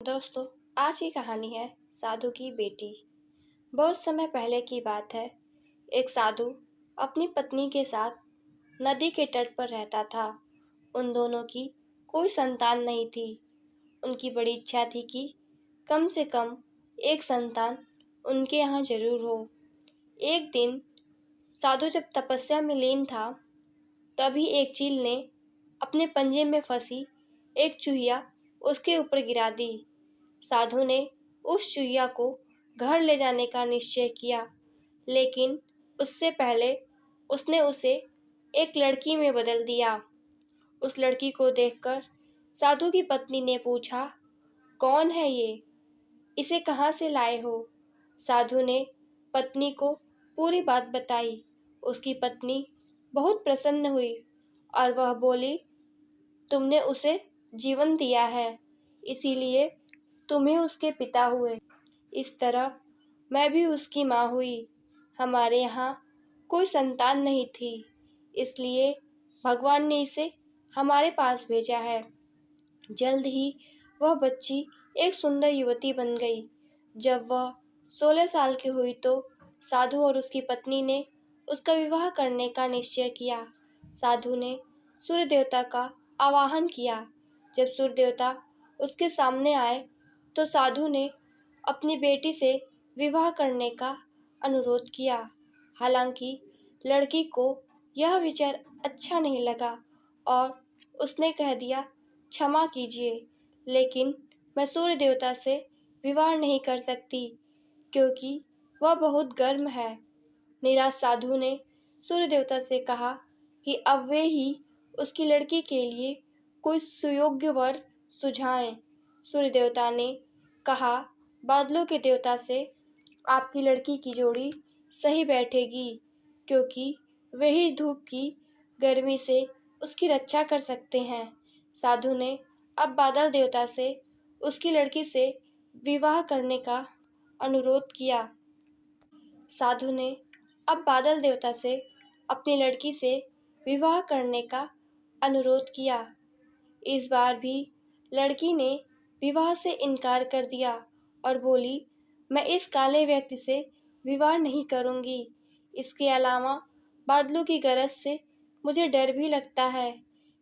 दोस्तों, आज की कहानी है साधु की बेटी। बहुत समय पहले की बात है। एक साधु अपनी पत्नी के साथ नदी के तट पर रहता था। उन दोनों की कोई संतान नहीं थी। उनकी बड़ी इच्छा थी कि कम से कम एक संतान उनके यहाँ जरूर हो। एक दिन साधु जब तपस्या में लीन था, तभी एक चील ने अपने पंजे में फंसी एक चूहिया उसके ऊपर गिरा दी। साधु ने उस चूहिया को घर ले जाने का निश्चय किया, लेकिन उससे पहले उसने उसे एक लड़की में बदल दिया। उस लड़की को देखकर साधु की पत्नी ने पूछा, कौन है ये? इसे कहाँ से लाए हो? साधु ने पत्नी को पूरी बात बताई। उसकी पत्नी बहुत प्रसन्न हुई और वह बोली, तुमने उसे जीवन दिया है, इसीलिए तुम्हें उसके पिता हुए। इस तरह मैं भी उसकी माँ हुई। हमारे यहाँ कोई संतान नहीं थी, इसलिए भगवान ने इसे हमारे पास भेजा है। जल्द ही वह बच्ची एक सुंदर युवती बन गई। जब वह 16 साल की हुई तो साधु और उसकी पत्नी ने उसका विवाह करने का निश्चय किया। साधु ने सूर्य देवता का आवाहन किया। जब सूर्य देवता उसके सामने आए तो साधु ने अपनी बेटी से विवाह करने का अनुरोध किया। हालांकि लड़की को यह विचार अच्छा नहीं लगा और उसने कह दिया, क्षमा कीजिए, लेकिन मैं सूर्य देवता से विवाह नहीं कर सकती क्योंकि वह बहुत गर्म है। निराश साधु ने सूर्य देवता से कहा कि अब वे ही उसकी लड़की के लिए कोई सुयोग्य वर सुझाएं। सूर्य देवता ने कहा, बादलों के देवता से आपकी लड़की की जोड़ी सही बैठेगी क्योंकि वे ही धूप की गर्मी से उसकी रक्षा कर सकते हैं। साधु ने अब बादल देवता से उसकी लड़की से विवाह करने का अनुरोध किया। साधु ने अब बादल देवता से अपनी लड़की से विवाह करने का अनुरोध किया। इस बार भी लड़की ने विवाह से इनकार कर दिया और बोली, मैं इस काले व्यक्ति से विवाह नहीं करूंगी। इसके अलावा बादलों की गरज से मुझे डर भी लगता है।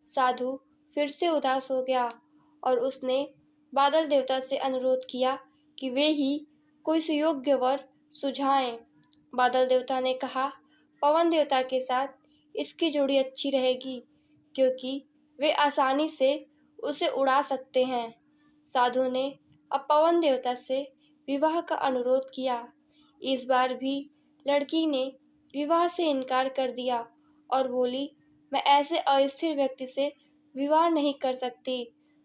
साधु फिर से उदास हो गया और उसने बादल देवता से अनुरोध किया कि वे ही कोई सुयोग्य वर सुझाएं। बादल देवता ने कहा, पवन देवता के साथ इसकी जोड़ी अच्छी रहेगी क्योंकि वे आसानी से उसे उड़ा सकते हैं। साधु ने अब पवन देवता से विवाह का अनुरोध किया। इस बार भी लड़की ने विवाह से इनकार कर दिया और बोली, मैं ऐसे अस्थिर व्यक्ति से विवाह नहीं कर सकती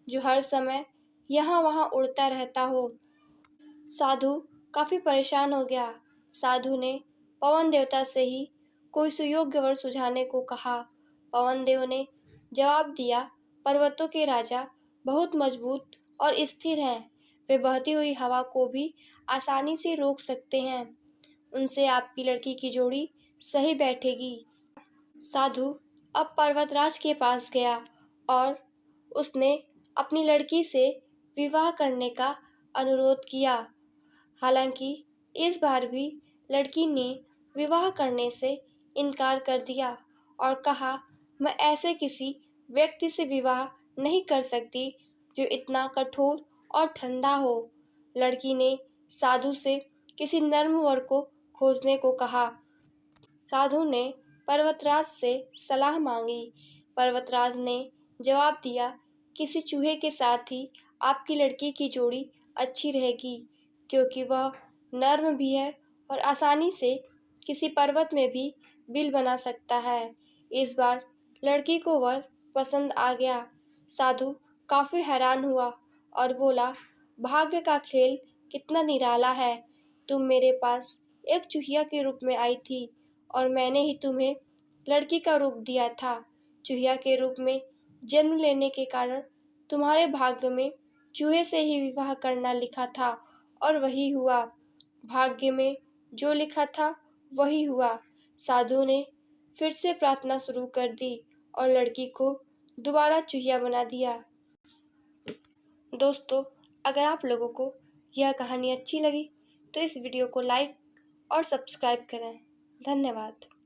जो हर समय यहाँ वहाँ उड़ता रहता हो। साधु काफी परेशान हो गया। साधु ने पवन देवता से ही कोई सुयोग्य वर सुझाने को कहा। पवन देव ने जवाब दिया, पर्वतों के राजा बहुत मजबूत और स्थिर हैं। वे बहती हुई हवा को भी आसानी से रोक सकते हैं। उनसे आपकी लड़की की जोड़ी सही बैठेगी। साधु अब पर्वतराज के पास गया और उसने अपनी लड़की से विवाह करने का अनुरोध किया। हालांकि इस बार भी लड़की ने विवाह करने से इनकार कर दिया और कहा, मैं ऐसे किसी व्यक्ति से विवाह नहीं कर सकती जो इतना कठोर और ठंडा हो। लड़की ने साधु से किसी नर्म वर को खोजने को कहा। साधु ने पर्वतराज से सलाह मांगी। पर्वतराज ने जवाब दिया, किसी चूहे के साथ ही आपकी लड़की की जोड़ी अच्छी रहेगी क्योंकि वह नर्म भी है और आसानी से किसी पर्वत में भी बिल बना सकता है। इस बार लड़की को वर पसंद आ गया। साधु काफी हैरान हुआ और बोला, भाग्य का खेल कितना निराला है। तुम मेरे पास एक चूहिया के रूप में आई थी और मैंने ही तुम्हें लड़की का रूप दिया था। चूहिया के रूप में जन्म लेने के कारण तुम्हारे भाग्य में चूहे से ही विवाह करना लिखा था और वही हुआ। भाग्य में जो लिखा था वही हुआ। साधु ने फिर से प्रार्थना शुरू कर दी और लड़की को दोबारा चूहिया बना दिया। दोस्तों, अगर आप लोगों को यह कहानी अच्छी लगी तो इस वीडियो को लाइक और सब्सक्राइब करें। धन्यवाद।